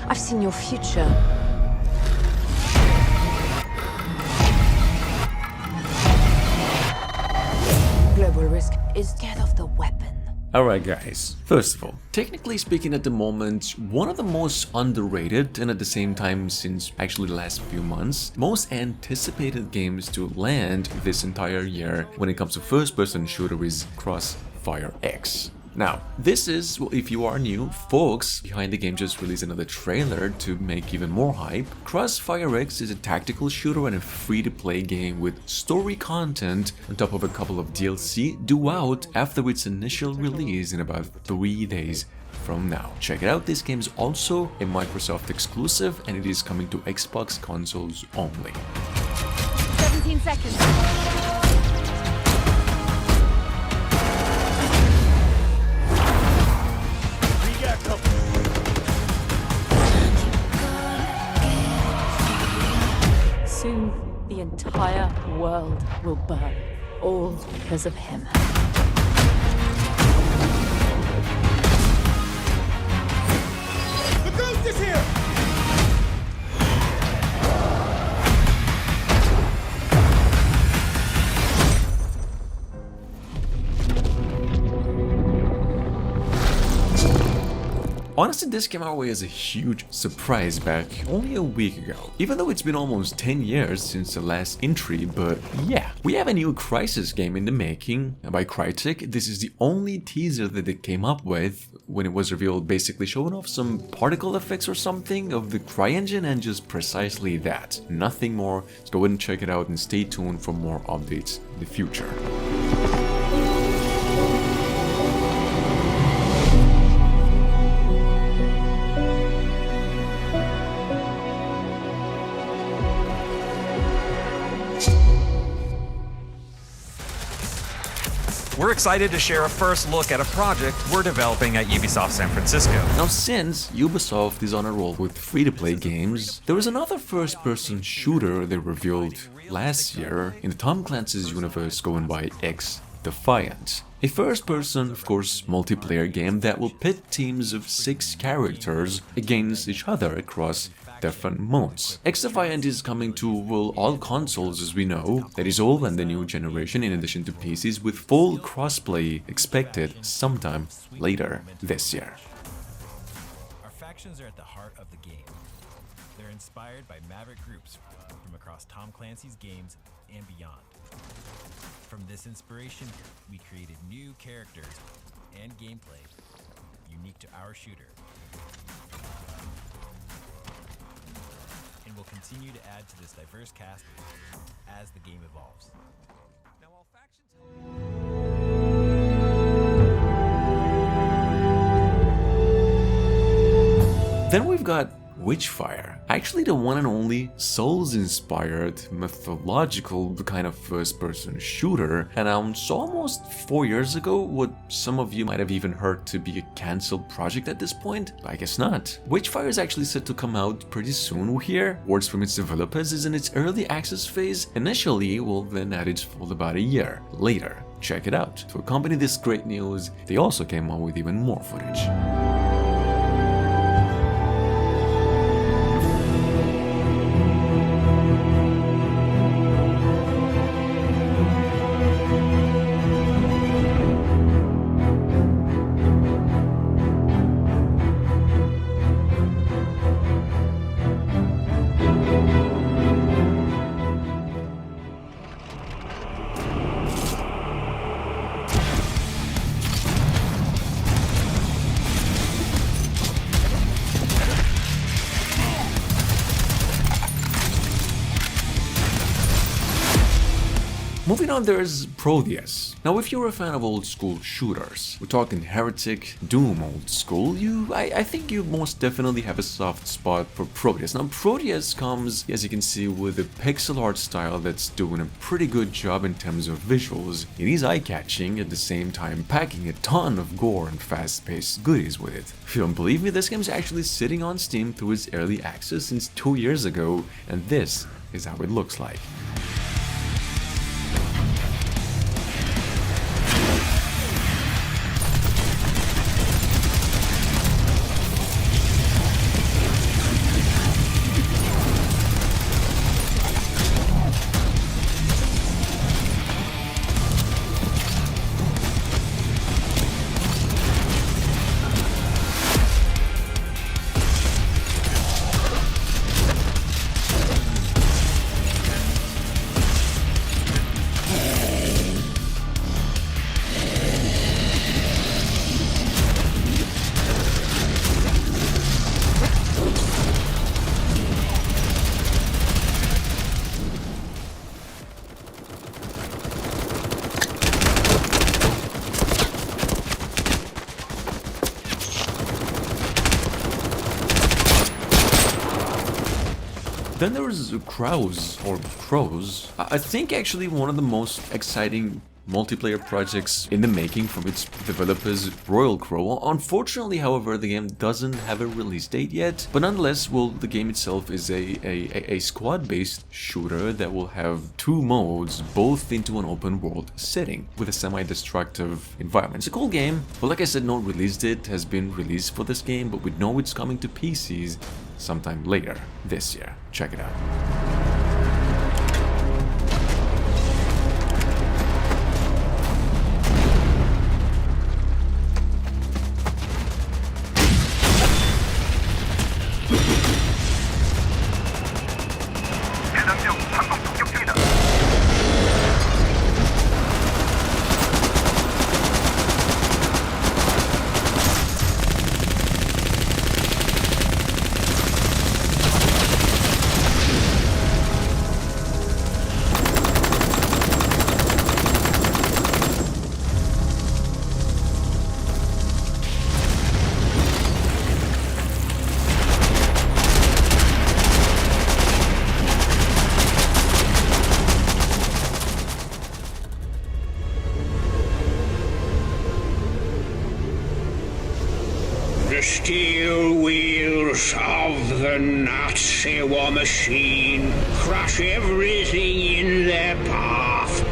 I've seen your future. Global risk is scared of the weapon. Alright guys, first of all, technically speaking at the moment, one of the most underrated and at the same time since actually the last few months, most anticipated games to land this entire year when it comes to first-person shooter is CrossfireX. Now, this is, well, if you are new, folks behind the game just released another trailer to make even more hype. CrossfireX is a tactical shooter and a free-to-play game with story content on top of a couple of DLC due out after its initial release in about 3 days from now. Check it out, this game is also a Microsoft exclusive and it is coming to Xbox consoles only. 17 seconds. Soon, the entire world will burn, all because of him. The ghost is here! Honestly, this came our way as a huge surprise back only a week ago. Even though it's been almost 10 years since the last entry, but yeah. We have a new Crysis game in the making by Crytek. This is the only teaser that they came up with when it was revealed, basically showing off some particle effects or something of the CryEngine and just precisely that. Nothing more, so go ahead and check it out and stay tuned for more updates in the future. We're excited to share a first look at a project we're developing at Ubisoft San Francisco. Now, since Ubisoft is on a roll with free-to-play games, there was another first-person shooter they revealed last year in the Tom Clancy's universe going by XDefiant. A first-person, of course, multiplayer game that will pit teams of 6 characters against each other across different modes. XDefiant is coming to, well, all consoles as we know, that is all in the new generation in addition to PCs, with full crossplay expected sometime later this year. Our factions are at the heart of the game. They're inspired by maverick groups from across Tom Clancy's games and beyond. From this inspiration, we created new characters and gameplay unique to our shooter. And will continue to add to this diverse cast as the game evolves. Now, while factions... Then we've got Witchfire, actually the one and only Souls-inspired, mythological kind of first-person shooter, announced almost 4 years ago what some of you might have even heard to be a cancelled project at this point. I guess not. Witchfire is actually set to come out pretty soon here. Words from its developers is in its early access phase. Initially, will then at its full about a year later. Check it out. To accompany this great news, they also came out with even more footage. Moving on, there's Proteus. Now, if you're a fan of old school shooters, we're talking Heretic, Doom old school, I think you most definitely have a soft spot for Proteus. Now, Proteus comes, as you can see, with a pixel art style that's doing a pretty good job in terms of visuals. It is eye-catching, at the same time packing a ton of gore and fast-paced goodies with it. If you don't believe me, this game's actually sitting on Steam through its early access since 2 years ago, and this is how it looks like. Then there's Crows. I think actually one of the most exciting multiplayer projects in the making from its developers, Royal Crow. Unfortunately, however, the game doesn't have a release date yet, but nonetheless, well, the game itself is a squad-based shooter that will have 2 modes, both into an open world setting with a semi-destructive environment. It's a cool game, but like I said, no release date has been released for this game, but we know it's coming to PCs sometime later this year. Check it out. The steel wheels of the Nazi war machine crush everything in their path.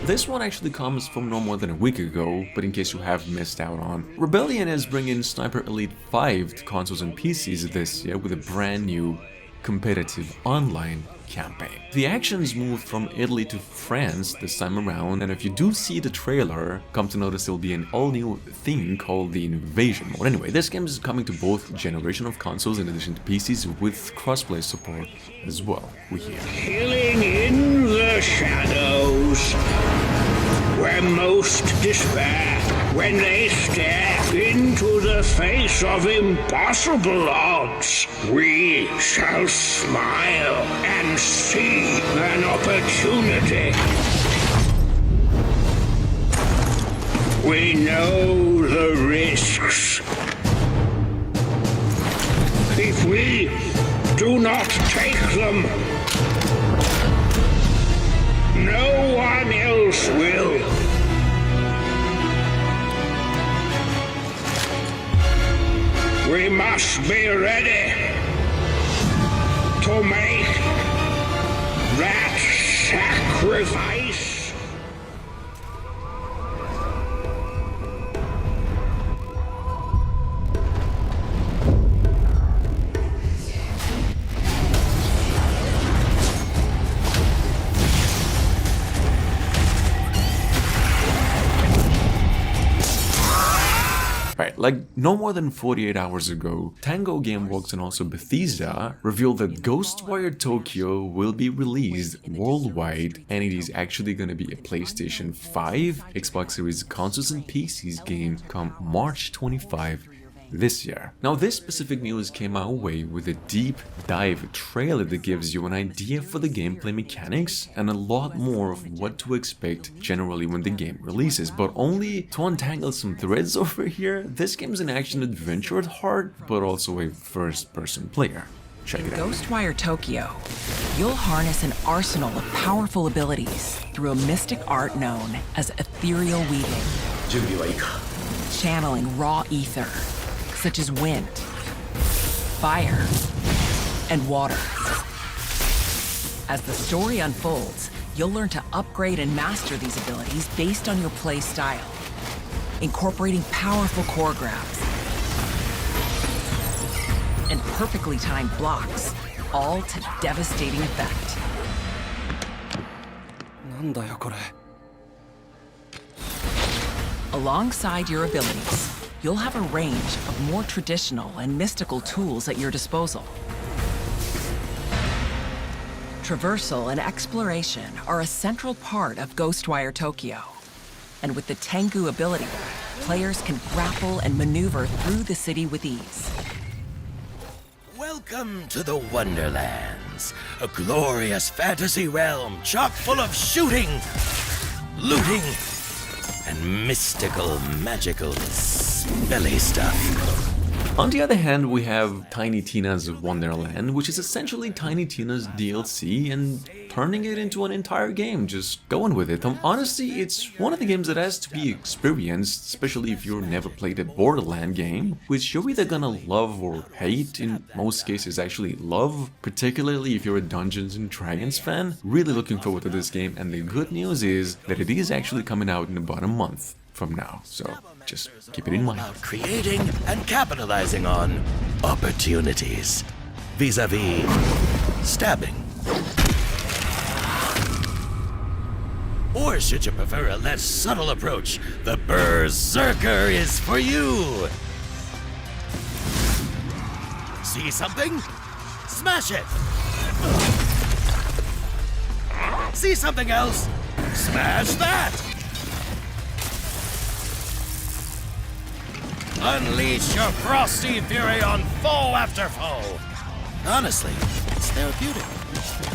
This one actually comes from no more than a week ago, but in case you have missed out on, Rebellion is bringing Sniper Elite 5 to consoles and PCs this year with a brand new competitive online campaign. The actions moved from Italy to France this time around, and if you do see the trailer, come to notice there'll be an all-new thing called the Invasion mode. Anyway, this game is coming to both generation of consoles in addition to PCs with crossplay support as well, we hear. Killing in the shadows, where most despair when they stare into the face of impossible odds. We shall smile and see an opportunity. We know the risks. If we do not take them, no one else will. We must be ready to make that sacrifice. Right, like no more than 48 hours ago, Tango Gameworks and also Bethesda revealed that Ghostwire Tokyo will be released worldwide, and it is actually going to be a PlayStation 5, Xbox Series consoles and PCs game come March 25 this year. Now, this specific news came our way with a deep dive trailer that gives you an idea for the gameplay mechanics and a lot more of what to expect generally when the game releases. But only to untangle some threads over here, this game's an action-adventure at heart, but also a first-person player. Check it out. Ghostwire Tokyo, you'll harness an arsenal of powerful abilities through a mystic art known as ethereal weaving. Channeling raw ether, such as wind, fire, and water. As the story unfolds, you'll learn to upgrade and master these abilities based on your play style, incorporating powerful core grabs and perfectly timed blocks, all to devastating effect. Alongside your abilities, you'll have a range of more traditional and mystical tools at your disposal. Traversal and exploration are a central part of Ghostwire Tokyo. And with the Tengu ability, players can grapple and maneuver through the city with ease. Welcome to the Wonderlands, a glorious fantasy realm chock full of shooting, looting, and mystical, magical, smelly stuff. On the other hand, we have Tiny Tina's Wonderland, which is essentially Tiny Tina's DLC and turning it into an entire game, just going with it. Honestly, it's one of the games that has to be experienced, especially if you've never played a Borderland game, which you're either gonna love or hate, in most cases actually love, particularly if you're a Dungeons and Dragons fan. Really looking forward to this game, and the good news is that it is actually coming out in about a month from now, so just keep it in mind. About creating and capitalizing on opportunities vis-a-vis stabbing. Or should you prefer a less subtle approach, the Berserker is for you. See something? Smash it! See something else? Smash that! Unleash your frosty fury on foe after foe. Honestly, it's therapeutic.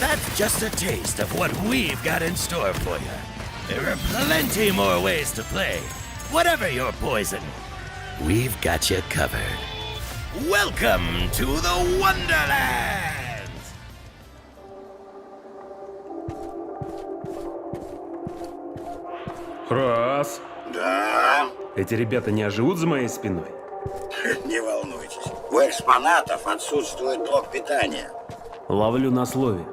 That's just a taste of what we've got in store for you. There are plenty more ways to play. Whatever your poison, we've got you covered. Welcome to the Wonderlands! Раз. Да, Эти ребята не оживут за моей спиной? не волнуйтесь. У экспонатов отсутствует блок питания. Ловлю на слове.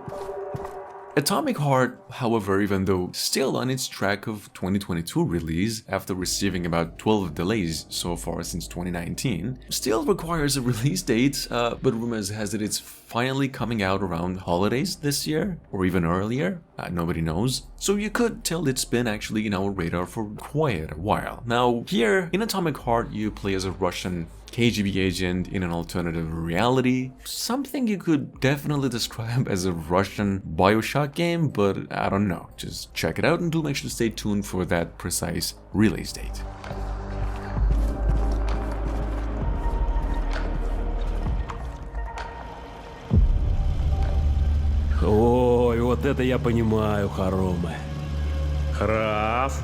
Atomic Heart, however, even though still on its track of 2022 release after receiving about 12 delays so far since 2019, still requires a release date, but rumors has it it's finally coming out around holidays this year, or even earlier, nobody knows. So you could tell it's been actually in our radar for quite a while. Now, here in Atomic Heart, you play as a Russian KGB agent in an alternative reality, something you could definitely describe as a Russian Bioshock game, but I don't know, just check it out and do make sure to stay tuned for that precise release date. Ой, вот это я понимаю, хоромы. Раз.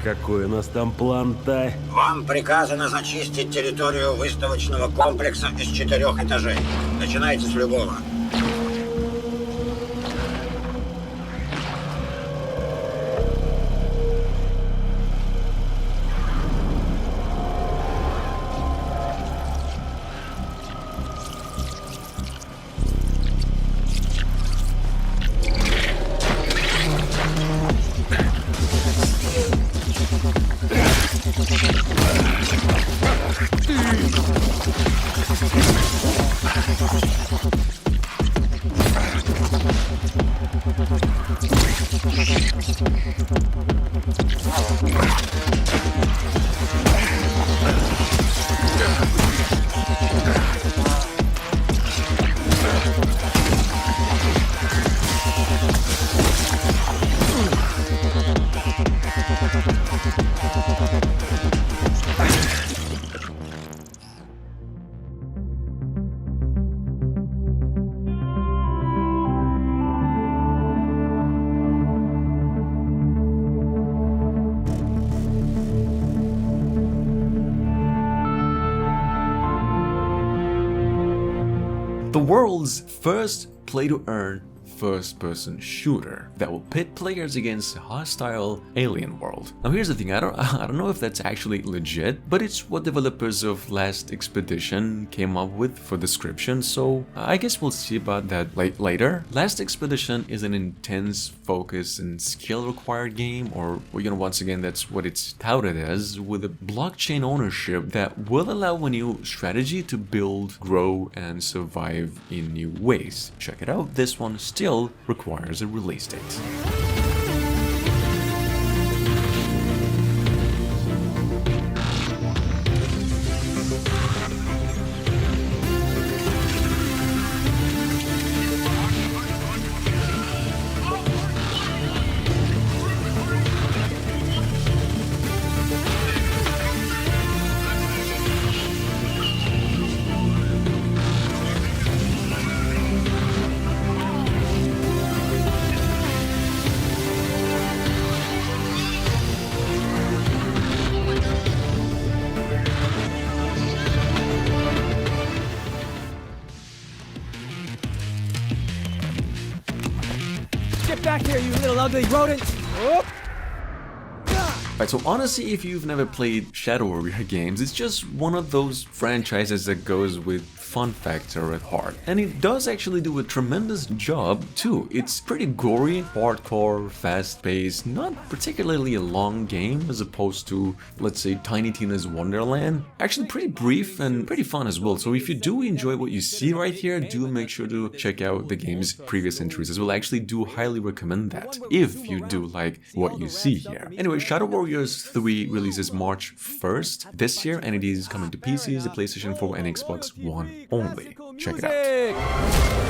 Какой у нас там план-то? Вам приказано зачистить территорию выставочного комплекса из 4 этажей. Начинайте с любого. the world's first play-to-earn first-person shooter that will pit players against a hostile alien world. Now here's the thing, I don't know if that's actually legit, but it's what developers of Last Expedition came up with for description, so I guess we'll see about that later. Last Expedition is an intense focus and skill required game, or once again that's what it's touted as, with a blockchain ownership that will allow a new strategy to build, grow, and survive in new ways. Check it out, this one still requires a release date. Get back here, you little ugly rodent! Oh. Right, so honestly, if you've never played Shadow Warrior games, it's just one of those franchises that goes with fun factor at heart. And it does actually do a tremendous job too. It's pretty gory, hardcore, fast-paced, not particularly a long game as opposed to, let's say, Tiny Tina's Wonderland. Actually pretty brief and pretty fun as well. So if you do enjoy what you see right here, do make sure to check out the game's previous entries as well. I actually do highly recommend that, if you do like what you see here. Anyway, Shadow Warriors 3 releases March 1st this year, and it is coming to PCs, the PlayStation 4 and Xbox One only. Check it out.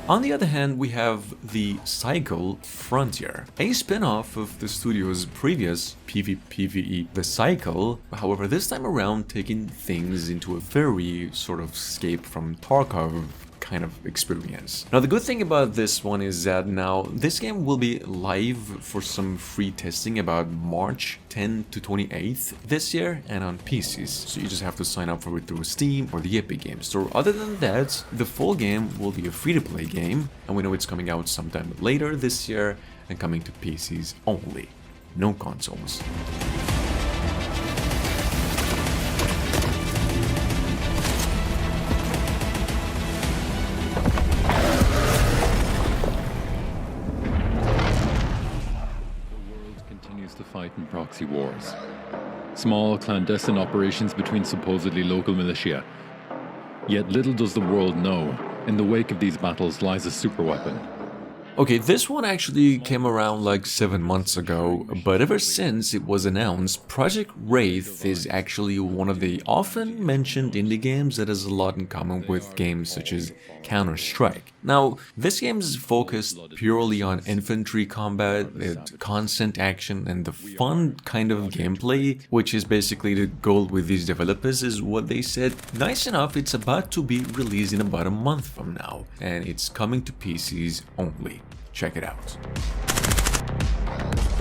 On the other hand, we have the Cycle Frontier, a spin-off of the studio's previous PvE, The Cycle, however this time around taking things into a very sort of escape from Tarkov kind of experience. Now the good thing about this one is that now this game will be live for some free testing about March 10 to 28th this year and on PCs, so you just have to sign up for it through Steam or the Epic Games Store. Other than that, the full game will be a free-to-play game, and we know it's coming out sometime later this year and coming to PCs only, no consoles. In proxy wars. Small clandestine operations between supposedly local militia. Yet little does the world know, in the wake of these battles lies a superweapon. Okay, this one actually came around like 7 months ago, but ever since it was announced, Project Wraith is actually one of the often mentioned indie games that has a lot in common with games such as Counter-Strike. Now, this game is focused purely on infantry combat, constant action, and the fun kind of gameplay, which is basically the goal with these developers, is what they said. Nice enough, it's about to be released in about a month from now, and it's coming to PCs only. Check it out.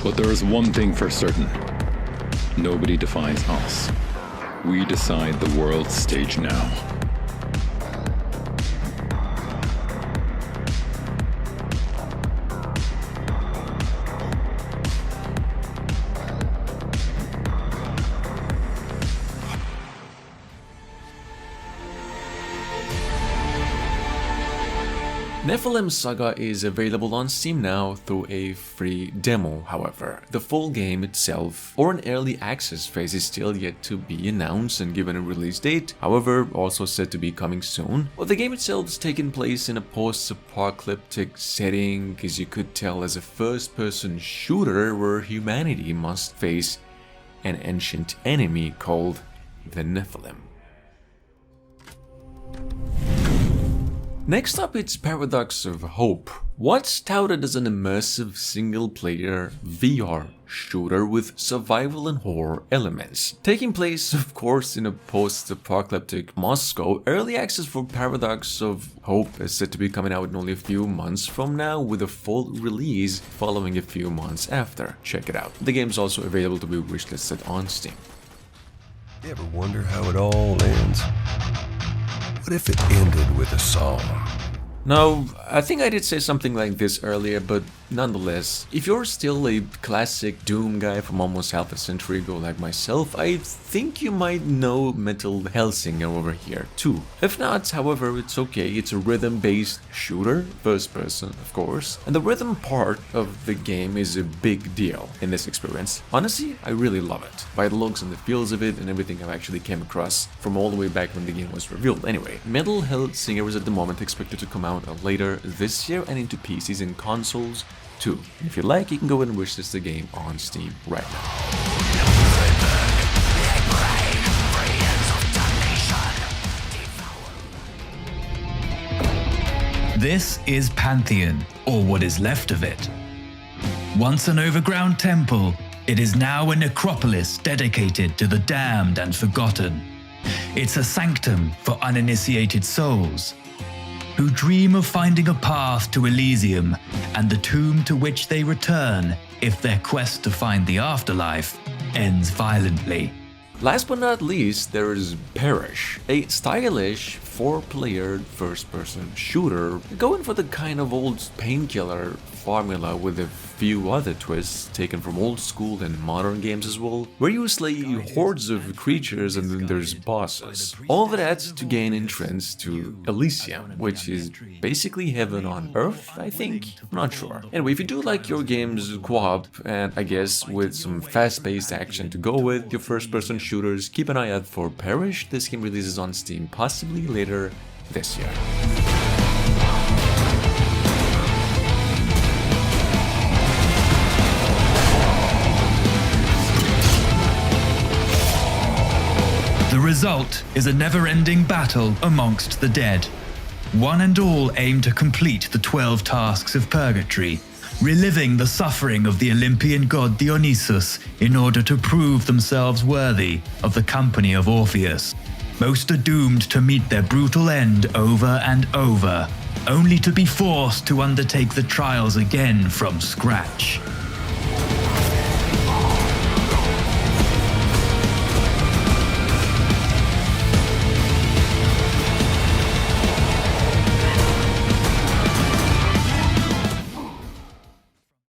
But there is one thing for certain. Nobody defies us. We decide the world stage now. Nephilim Saga is available on Steam now through a free demo, however. The full game itself, or an early access phase, is still yet to be announced and given a release date, however also said to be coming soon. Well, the game itself is taking place in a post-apocalyptic setting, as you could tell, as a first-person shooter where humanity must face an ancient enemy called the Nephilim. Next up, it's Paradox of Hope. What's touted as an immersive single-player VR shooter with survival and horror elements. Taking place, of course, in a post-apocalyptic Moscow, early access for Paradox of Hope is set to be coming out in only a few months from now, with a full release following a few months after. Check it out. The game's also available to be wishlisted on Steam. You ever wonder how it all ends? What if it ended with a song? Now, I think I did say something like this earlier, but nonetheless, if you're still a classic Doom guy from almost half a century ago like myself, I think you might know Metal Hellsinger over here too. If not, however, it's okay, it's a rhythm-based shooter, first person of course, and the rhythm part of the game is a big deal in this experience. Honestly, I really love it, by the looks and the feels of it and everything I've actually came across from all the way back when the game was revealed. Anyway, Metal Hellsinger is at the moment expected to come out later this year and into PCs and consoles too. And if you like, you can go and wishlist the game on Steam right now. This is Pantheon, or what is left of it. Once an overground temple, it is now a necropolis dedicated to the damned and forgotten. It's a sanctum for uninitiated souls who dream of finding a path to Elysium and the tomb to which they return if their quest to find the afterlife ends violently. Last but not least, there is Perish, a stylish 4-player first-person shooter, going for the kind of old Painkiller formula with a few other twists taken from old school and modern games as well, where you slay hordes of creatures and then there's bosses. All of that to gain entrance to Elysium, which is basically heaven on earth, I think? I'm not sure. Anyway, if you do like your games co-op, and I guess with some fast-paced action to go with your first-person shooters, keep an eye out for Perish. This game releases on Steam possibly later this year. The result is a never-ending battle amongst the dead. One and all aim to complete the 12 tasks of purgatory, reliving the suffering of the Olympian god Dionysus in order to prove themselves worthy of the company of Orpheus. Most are doomed to meet their brutal end over and over, only to be forced to undertake the trials again from scratch.